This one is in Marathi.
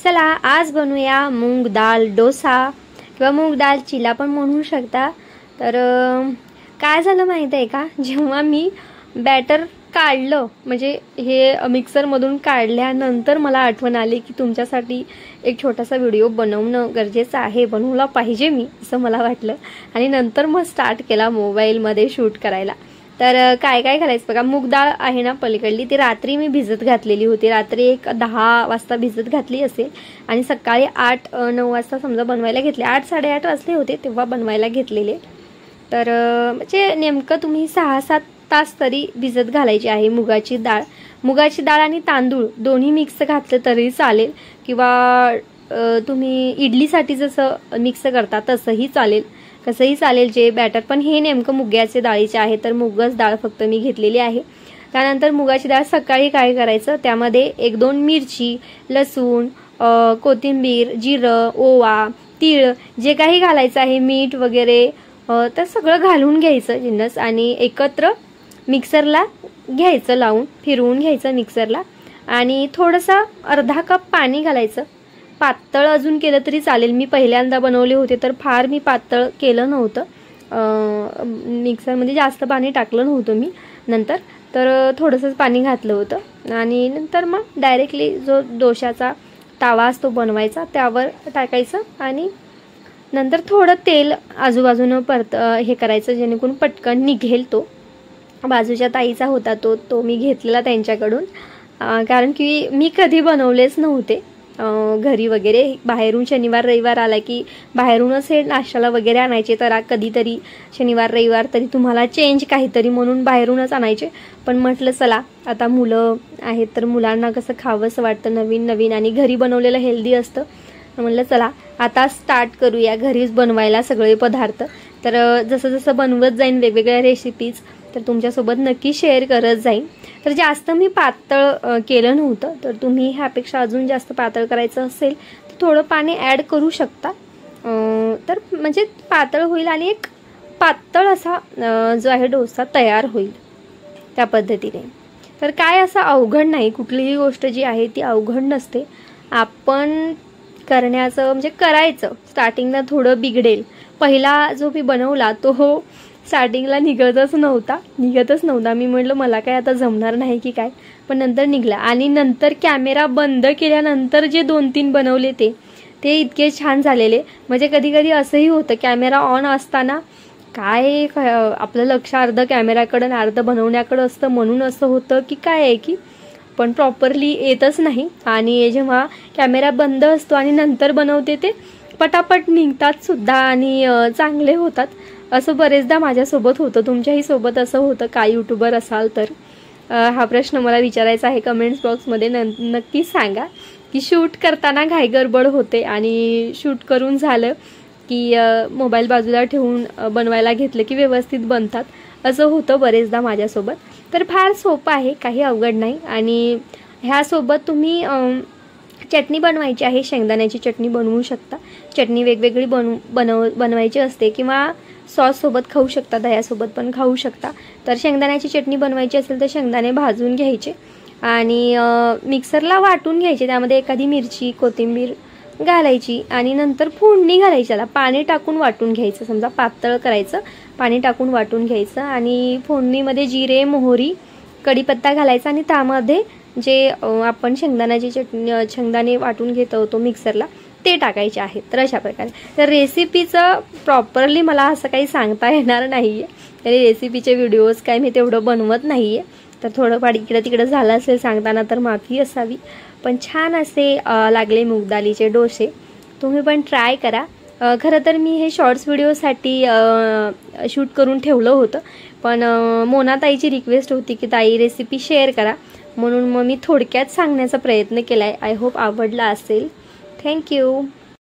चला आज बनवूया मूग डाळ डोसा किंवा मूग डाळ चिला पण म्हणू शकता। तर काय झालं माहिती आहे का, जेव्हा मी बॅटर काढलं म्हणजे हे मिक्सर मधून काढल्यानंतर मला आठवण आली की तुमच्यासाठी एक छोटासा व्हिडिओ बनवणं गरजेचं आहे, बनवला पाहिजे मी असं मला वाटलं आणि नंतर मग स्टार्ट केला मोबाईल मध्ये शूट करायला। तर काय काय करायचं बघा, मूग डाळ आहे ना पलीकडली, ती रात्री मी भिजत घातलेली होती, रात्री एक 10 वाजता भिजत घातली असेल आणि सकाळी 8-9 वाजता समजा बनवायला घेतले, 8-8:30 वाजले होते तेव्हा बनवायला घेतलेले। तर म्हणजे नेमकं तुम्ही 6-7 तास तरी भिजत घालायची आहे मुगाची डाळ। मुगाची डाळ आणि तांदूळ दोन्ही मिक्स घातले तरी चालेल किंवा तुम्ही इडलीसाठी जसं मिक्स करता तसंही चालेल, कसंही चालेल जे बॅटर, पण हे नेमकं मुगाचे डाळीचे आहे तर मुगच डाळ फक्त मी घेतलेली आहे। त्यानंतर मुगाची डाळ सकाळी काय करायचं, त्यामध्ये 1-2 मिरची, लसूण, कोथिंबीर, जिरं, ओवा, तीळ जे काही घालायचं आहे, मीठ वगैरे तर सगळं घालून घ्यायचं जिन्नस आणि एकत्र मिक्सरला घ्यायचं, लावून फिरवून घ्यायचं मिक्सरला आणि थोडंसं अर्धा कप पाणी घालायचं। पातळ अजून केलं तरी चालेल, मी पहिल्यांदा बनवले होते तर फार मी पातळ केलं नव्हतं, मिक्सरमध्ये जास्त पाणी टाकलं नव्हतं मी नंतर, तर थोडंसंच पाणी घातलं होतं आणि नंतर मग डायरेक्टली जो डोशाचा तवा असतो बनवायचा त्यावर टाकायचं आणि नंतर थोडं तेल आजूबाजूनं हे करायचं जेणेकरून पटकन निघेल। तो बाजूच्या ताईचा होता तो मी घेतलेला त्यांच्याकडून, कारण की मी कधी बनवलेच नव्हते घरी वगैरे, बाहेरून शनिवार रविवार आला की बाहेरूनच हे नाश्त्याला वगैरे आणायचे, तर कधीतरी शनिवार रविवार तरी तुम्हाला चेंज काहीतरी म्हणून बाहेरूनच आणायचे। पण म्हटलं चला आता मुलं आहेत तर मुलांना कसं खावंसं वाटतं नवीन नवीन आणि घरी बनवलेलं हेल्दी असतं, म्हणलं चला आता स्टार्ट करूया घरीच बनवायला सगळे पदार्थ। तर जसं जसं बनवत जाईन वेगवेगळ्या रेसिपीज तर तुमच्यासोबत नक्की शेअर करत जाईन। तर जास्त मी पातळ केलं नव्हतं, तर तुम्ही ह्यापेक्षा अजून जास्त पातळ करायचं असेल तर थोडं पाणी ॲड करू शकता, तर म्हणजे पातळ होईल आणि एक पातळ असा जो आहे डोसा तयार होईल त्या पद्धतीने। तर काय असं अवघड नाही, कुठलीही गोष्ट जी आहे ती अवघड नसते, आपण करण्याचं म्हणजे करायचं। स्टार्टिंगला थोडं बिघडेल, पहिला जो मी बनवला तो स्टार्टिंगला निघतच नव्हता, मी म्हटलं मला काय आता जमणार नाही की काय, पण नंतर निघला आणि नंतर कॅमेरा बंद केल्यानंतर जे 2-3 बनवले ते इतके छान झालेले। म्हणजे कधी कधी असंही होतं कॅमेरा ऑन असताना काय आपलं लक्ष अर्ध कॅमेराकडे अर्ध बनवण्याकडे असतं, म्हणून असं होतं की काय आहे की पण प्रॉपरली येतच नाही आणि जेव्हा कॅमेरा बंद असतो आणि नंतर बनवते ते पटापट निघतात सुद्धा आणि चांगले होतात। असं बरेचदा माझ्यासोबत होतं, तुमच्याही सोबत असं होतं का यूट्यूबर असाल तर? हा प्रश्न मला विचारायचा आहे कमेंट्स बॉक्समध्ये, नक्की सांगा की शूट करताना घाई गडबड होते आणि शूट करून झालं की मोबाईल बाजूला ठेवून बनवायला घेतलं की व्यवस्थित बनतात, असं होतं बरेचदा माझ्यासोबत। तर फार सोपं आहे, काही अवघड नाही आणि ह्यासोबत तुम्ही चटणी बनवायची आहे, शेंगदाण्याची चटणी बनवू शकता, चटणी वेगवेगळी बनवायची असते किंवा सॉस सोबत खाऊ शकता, दह्यासोबत पण खाऊ शकता। तर शेंगदाण्याची चटणी बनवायची असेल तर शेंगदाणे भाजून घ्यायचे आणि मिक्सरला वाटून घ्यायचे, त्यामध्ये एखादी मिरची कोथिंबीर घालायची आणि नंतर फोडणी घालायची, त्याला पाणी टाकून वाटून घ्यायचं, समजा पातळ करायचं, पाणी टाकून वाटून घ्यायचं आणि फोडणीमध्ये जिरे मोहरी कढीपत्ता घालायचा आणि त्यामध्ये जे आपण शेंगदाण्याची चटणी शेंगदाणे वाटून घेत होतो मिक्सरला ते टाकायचे आहेत। तर अशा प्रकारे, तर रेसिपीचं प्रॉपरली मला असं काही सांगता येणार नाही आहे, तरी रेसिपीचे व्हिडिओज काय मी तेवढं बनवत नाही आहे, तर थोडंफार इकडं तिकडं झालं असेल सांगताना तर माफी असावी, पण छान असे लागले मूग डाळीचे डोसे, तुम्ही पण ट्राय करा। खरं तर मी हे शॉर्ट्स व्हिडिओसाठी शूट करून ठेवलं होतं, पण मोनाताईची रिक्वेस्ट होती की ताई रेसिपी शेअर करा, म्हणून मग मी थोडक्यात सांगण्याचा प्रयत्न केला आहे। आय होप आवडला असेल। थँक्यू।